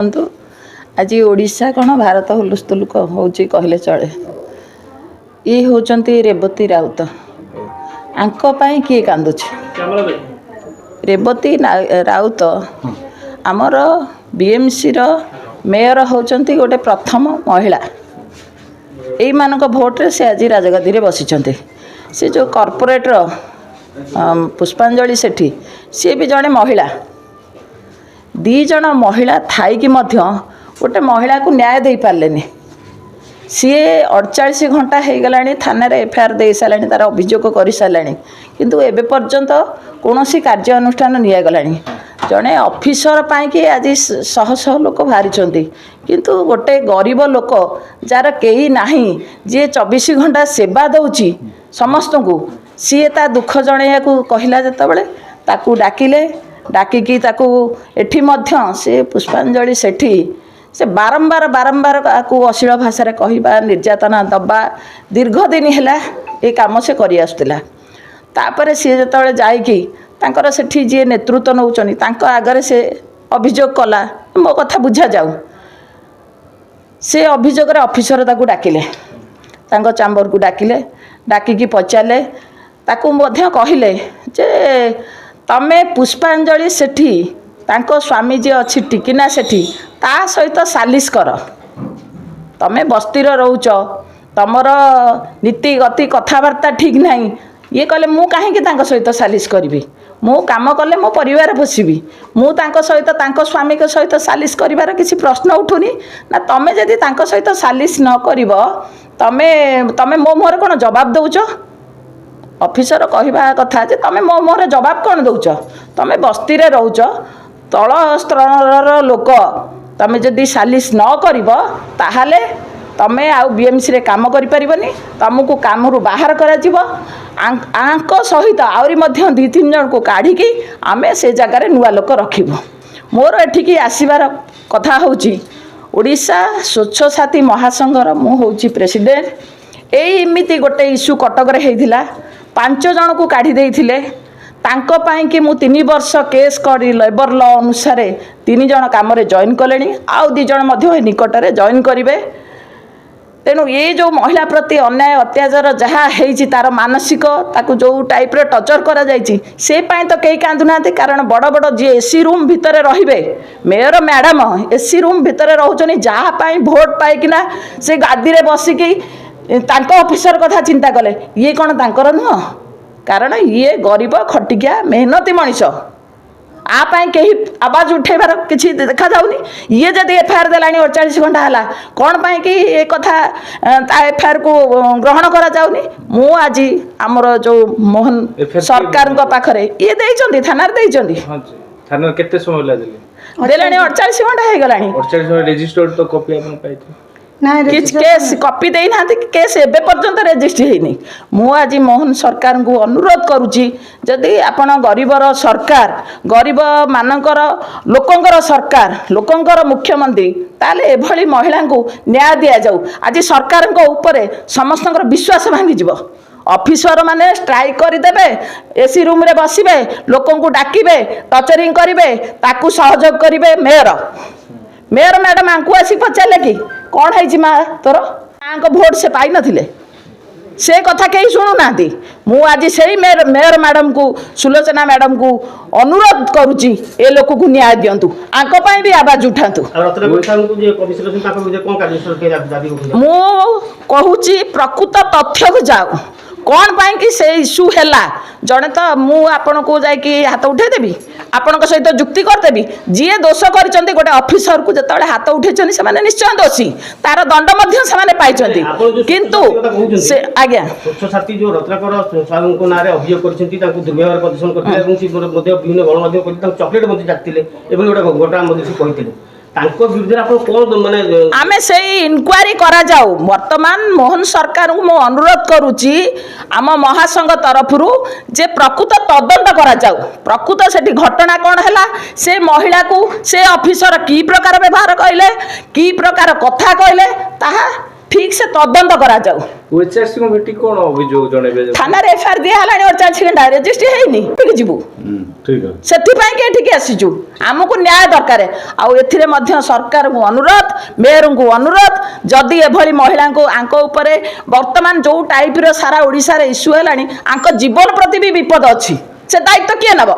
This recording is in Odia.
ଦେଖନ୍ତୁ ଆଜି ଓଡ଼ିଶା କ'ଣ ଭାରତ ହୁଲସ୍ଥୁଲ ହେଉଛି କହିଲେ ଚଳେ। ଇଏ ହେଉଛନ୍ତି ରେବତୀ ରାଉତ। ଆଙ୍କ ପାଇଁ କିଏ କାନ୍ଦୁଛି? ରେବତୀ ରାଉତ ଆମର ବିଏମ୍ସିର ମେୟର ହେଉଛନ୍ତି ଗୋଟେ ପ୍ରଥମ ମହିଳା। ଏଇମାନଙ୍କ ଭୋଟରେ ସେ ଆଜି ରାଜଗାଦିରେ ବସିଛନ୍ତି। ସେ ଯେଉଁ କର୍ପୋରେଟର ପୁଷ୍ପାଞ୍ଜଳି ସେଠୀ ସିଏ ବି ଜଣେ ମହିଳା। ଦୁଇ ଜଣ ମହିଳା ଥାଇକି ମଧ୍ୟ ଗୋଟେ ମହିଳାକୁ ନ୍ୟାୟ ଦେଇପାରିଲେନି। ସିଏ 48 ଘଣ୍ଟା ହେଇଗଲାଣି ଥାନାରେ ଏଫଆଇଆର୍ ଦେଇସାରିଲାଣି, ତା'ର ଅଭିଯୋଗ କରିସାରିଲାଣି, କିନ୍ତୁ ଏବେ ପର୍ଯ୍ୟନ୍ତ କୌଣସି କାର୍ଯ୍ୟାନୁଷ୍ଠାନ ନିଆଗଲାଣି। ଜଣେ ଅଫିସର ପାଇଁକି ଆଜି ଶହ ଶହ ଲୋକ ବାହାରିଛନ୍ତି, କିନ୍ତୁ ଗୋଟେ ଗରିବ ଲୋକ ଯାହାର କେହି ନାହିଁ, ଯିଏ 24 ଘଣ୍ଟା ସେବା ଦେଉଛି ସମସ୍ତଙ୍କୁ, ସିଏ ତା ଦୁଃଖ ଜଣେଇବାକୁ କହିଲା ଯେତେବେଳେ ତାକୁ ଡାକିକି ତାକୁ ଏଠି ମଧ୍ୟ ସେ ପୁଷ୍ପାଞ୍ଜଳି ସେଠୀ ସେ ବାରମ୍ବାର ତାକୁ ଅଶ୍ଳୀଳ ଭାଷାରେ କହିବା, ନିର୍ଯାତନା ଦେବା, ଦୀର୍ଘ ଦିନ ହେଲା ଏ କାମ ସେ କରି ଆସୁଥିଲା। ତାପରେ ସିଏ ଯେତେବେଳେ ଯାଇକି ତାଙ୍କର ସେଠି ଯିଏ ନେତୃତ୍ୱ ନେଉଛନ୍ତି ତାଙ୍କ ଆଗରେ ସେ ଅଭିଯୋଗ କଲା, ମୋ କଥା ବୁଝାଯାଉ। ସେ ଅଭିଯୋଗରେ ଅଫିସର ତାକୁ ଡାକିଲେ, ତାଙ୍କ ଚାମ୍ବରକୁ ଡାକିକି ପଚାରିଲେ, ତାକୁ ମଧ୍ୟ କହିଲେ ଯେ ତମେ ପୁଷ୍ପାଞ୍ଜଳି ସେଠୀ ତାଙ୍କ ସ୍ୱାମୀ ଯିଏ ଅଛି ଟିକିନା ସେଠୀ ତା ସହିତ ସାଲିସ କର। ତମେ ବସ୍ତିରେ ରହୁଛ, ତମର ନୀତି ଗତି କଥାବାର୍ତ୍ତା ଠିକ୍ ନାହିଁ। ଇଏ କହିଲେ ମୁଁ କାହିଁକି ତାଙ୍କ ସହିତ ସାଲିସ କରିବି? ମୁଁ କାମ କଲେ ମୋ ପରିବାର ପୋଷିବି। ମୁଁ ତାଙ୍କ ସହିତ ତାଙ୍କ ସ୍ୱାମୀଙ୍କ ସହିତ ସାଲିସ କରିବାର କିଛି ପ୍ରଶ୍ନ ଉଠୁନି ନା। ତମେ ଯଦି ତାଙ୍କ ସହିତ ସାଲିସ ନ କରିବ ତମେ ମୋ ମୁହଁରେ କ'ଣ ଜବାବ ଦେଉଛ? ଅଫିସର କହିବା କଥା ଯେ ତମେ ମୋ ମୁହଁରେ ଜବାବ କ'ଣ ଦେଉଛ? ତମେ ବସ୍ତିରେ ରହୁଛ, ତଳ ସ୍ତରର ଲୋକ, ତମେ ଯଦି ସାଲିସ ନ କରିବ ତାହେଲେ ତମେ ଆଉ ବିଏମ୍ସିରେ କାମ କରିପାରିବନି, ତମକୁ କାମରୁ ବାହାର କରାଯିବ। ଆଙ୍କ ସହିତ ଆହୁରି ମଧ୍ୟ 2-3 ଜଣଙ୍କୁ କାଢ଼ିକି ଆମେ ସେ ଜାଗାରେ ନୂଆ ଲୋକ ରଖିବୁ। ମୋର ଏଠିକି ଆସିବାର କଥା ହେଉଛି ଓଡ଼ିଶା ସ୍ୱଚ୍ଛ ସାଥୀ ମହାସଂଘର ମୁଁ ହେଉଛି ପ୍ରେସିଡେଣ୍ଟ। ଏମିତି ଗୋଟେ ଇସ୍ୟୁ କଟକରେ ହେଇଥିଲା, 5 ଜଣଙ୍କୁ କାଢ଼ି ଦେଇଥିଲେ। ତାଙ୍କ ପାଇଁକି ମୁଁ 3 ବର୍ଷ କେସ୍ କରି ଲେବର ଲ ଅନୁସାରେ 3 ଜଣ କାମରେ ଜଏନ୍ କଲେଣି, ଆଉ 2 ଜଣ ମଧ୍ୟ ଏ ନିକଟରେ ଜଏନ୍ କରିବେ। ତେଣୁ ଏ ଯେଉଁ ମହିଳା ପ୍ରତି ଅନ୍ୟାୟ ଅତ୍ୟାଚାର ଯାହା ହେଇଛି, ତା'ର ମାନସିକ, ତାକୁ ଯେଉଁ ଟାଇପ୍ର ଟର୍ଚର କରାଯାଇଛି, ସେ ପାଇଁ ତ କେହି କାନ୍ଦୁନାହାନ୍ତି। କାରଣ ବଡ଼ ବଡ଼ ଯିଏ ଏସି ରୁମ୍ ଭିତରେ ରହିବେ, ମେୟର ମ୍ୟାଡ଼ାମ ଏସି ରୁମ୍ ଭିତରେ ରହୁଛନ୍ତି, ଯାହା ପାଇଁ ଭୋଟ ପାଇକିନା ସେ ଗାଦିରେ ବସିକି ତାଙ୍କ ଅଫିସର କଥା ଚିନ୍ତା କଲେ, ଇଏ କ'ଣ ତାଙ୍କର ନୁହଁ? କାରଣ ଇଏ ଗରିବ ଖଟିକିଆ ମେହନତି ମଣିଷ। ଆ ପାଇଁ କେହି ଆବାଜ ଉଠେଇବାର କିଛି ଦେଖାଯାଉନି। ଇଏ ଯଦି ଏଫଆଇଆର୍ ଦେଲାଣି 48 ଘଣ୍ଟା ହେଲା, କ'ଣ ପାଇଁକି ଏ କଥା ତା ଏଫଆଇଆର୍କୁ ଗ୍ରହଣ କରାଯାଉନି? ମୁଁ ଆଜି ଆମର ଯେଉଁ ମୋହନ ସରକାରଙ୍କ ପାଖରେ ଇଏ ଦେଇଛନ୍ତି, ଥାନାରେ ଦେଇଛନ୍ତି। କେତେ ସମୟ ଦେଲେଣି 48 ଘଣ୍ଟା ହେଇଗଲାଣି। 48 ଘଣ୍ଟା ରେଜିଷ୍ଟର୍ଡ ତ କପି ଆପଣ ପାଇଥିବେ। କିଛି କେସ୍ କପି ଦେଇନାହାନ୍ତି, କେସ୍ ଏବେ ପର୍ଯ୍ୟନ୍ତ ରେଜିଷ୍ଟ୍ରି ହେଇନି। ମୁଁ ଆଜି ମୋହନ ସରକାରଙ୍କୁ ଅନୁରୋଧ କରୁଛି, ଯଦି ଆପଣ ଗରିବର ସରକାର, ଗରିବମାନଙ୍କର ଲୋକଙ୍କର ସରକାର, ଲୋକଙ୍କର ମୁଖ୍ୟମନ୍ତ୍ରୀ, ତାହେଲେ ଏଭଳି ମହିଳାଙ୍କୁ ନ୍ୟାୟ ଦିଆଯାଉ। ଆଜି ସରକାରଙ୍କ ଉପରେ ସମସ୍ତଙ୍କର ବିଶ୍ୱାସ ଭାଙ୍ଗିଯିବ। ଅଫିସର ମାନେ ଷ୍ଟ୍ରାଇକ୍ କରିଦେବେ, ଏସି ରୁମ୍ରେ ବସିବେ, ଲୋକଙ୍କୁ ଡାକିବେ, ଟର୍ଚରିଂ କରିବେ, ତାକୁ ସହଯୋଗ କରିବେ ମେୟର ମ୍ୟାଡ଼ାମ। ଆଙ୍କୁ ଆସି ପଚାରିଲେ କି କ'ଣ ହେଇଛି ମା ତୋର? ମାଙ୍କ ଭୋଟ ସେ ପାଇନଥିଲେ, ସେ କଥା କେହି ଶୁଣୁନାହାନ୍ତି। ମୁଁ ଆଜି ସେଇ ମେୟର ମ୍ୟାଡ଼ାମକୁ, ସୁଲୋଚନା ମ୍ୟାଡ଼ାମକୁ ଅନୁରୋଧ କରୁଛି, ଏ ଲୋକକୁ ନ୍ୟାୟ ଦିଅନ୍ତୁ, ଆଙ୍କ ପାଇଁ ବି ଆବାଜ ଉଠାନ୍ତୁ। ମୁଁ କହୁଛି ପ୍ରକୃତ ତଥ୍ୟକୁ ଯାଉ, କ'ଣ ପାଇଁକି ସେ ଇସ୍ୟୁ ହେଲା। ଜଣେ ତ ମୁଁ ଆପଣଙ୍କୁ ଯାଇକି ହାତ ଉଠେଇଦେବି, ଆପଣଙ୍କ ସହିତ ଯୁକ୍ତି କରିଦେବି। ଯିଏ ଦୋଷ କରିଛନ୍ତି, ଗୋଟେ ଅଫିସରକୁ ଯେତେବେଳେ ହାତ ଉଠେଇଛନ୍ତି ସେମାନେ ନିଶ୍ଚୟ ଦୋଷୀ, ତାର ଦଣ୍ଡ ମଧ୍ୟ ସେମାନେ ପାଇଛନ୍ତି। କିନ୍ତୁ ସେ ଆଜ୍ଞା ସ୍ୱଚ୍ଛ ସାଥୀ ଯେଉଁ ରତ୍ନାକର ସ୍ୱାମୀଙ୍କ ନାଁରେ ଅଭିଯୋଗ କରିଛନ୍ତି, ତାଙ୍କୁ ଦୁର୍ବ୍ୟବହାର ପ୍ରଦର୍ଶନ କରିଥିଲେ ଏବଂ ସେ ମଧ୍ୟ ବିଭିନ୍ନ ଗଣମାଧ୍ୟମ କରି ତାଙ୍କୁ ଚକୋଲେଟ୍ ମଧ୍ୟ ଚାଖିଥିଲେ ଏବଂ ଗୋଟେ ଘଟଣା ମଧ୍ୟ ସେ କହିଥିଲେ। ତାଙ୍କ ବିରୁଦ୍ଧରେ ଆପଣ କ'ଣ ଆମେ ସେଇ ଇନକ୍ୱାରି କରାଯାଉ। ବର୍ତ୍ତମାନ ମୋହନ ସରକାରଙ୍କୁ ମୁଁ ଅନୁରୋଧ କରୁଛି, ଆମ ମହାସଂଘ ତରଫରୁ ଯେ ପ୍ରକୃତ ତଦନ୍ତ କରାଯାଉ। ପ୍ରକୃତ ସେଠି ଘଟଣା କ'ଣ ହେଲା, ସେ ମହିଳାକୁ ସେ ଅଫିସର କି ପ୍ରକାର ବ୍ୟବହାର କହିଲେ, କି ପ୍ରକାର କଥା କହିଲେ, ତାହା ଠିକ୍ ସେ ତଦନ୍ତ କରାଯାଉ। OHRC को भेटी कौन अभियोग जणेबे थाना एफआईआर दिया हलाणी 48 घंटा रेजिस्ट्री ହେଇନି ठीक ଯିବୁ ठीक है ସେଥିପାଇଁ କି ଏଠିକି ଆସିଛୁ ଆମକୁ ନ୍ୟାୟ ଦରକାର ଆଉ ଏଥିରେ ମଧ୍ୟ ସରକାରଙ୍କୁ ଅନୁରୋଧ ମେୟରଙ୍କୁ ଅନୁରୋଧ ଯଦି ଏଭଳି ମହିଳାଙ୍କୁ ଆଙ୍କ ଉପରେ ବର୍ତ୍ତମାନ ଯୋଉ ଟାଇପର ସାରା ଓଡ଼ିଶାରେ ଇସ୍ୟୁ ହେଲାଣି ଆଙ୍କ ଜୀବନ ପ୍ରତି ବି ବିପଦ ଅଛି ସେ ଦାୟିତ୍ୱ କିଏ ନେବ।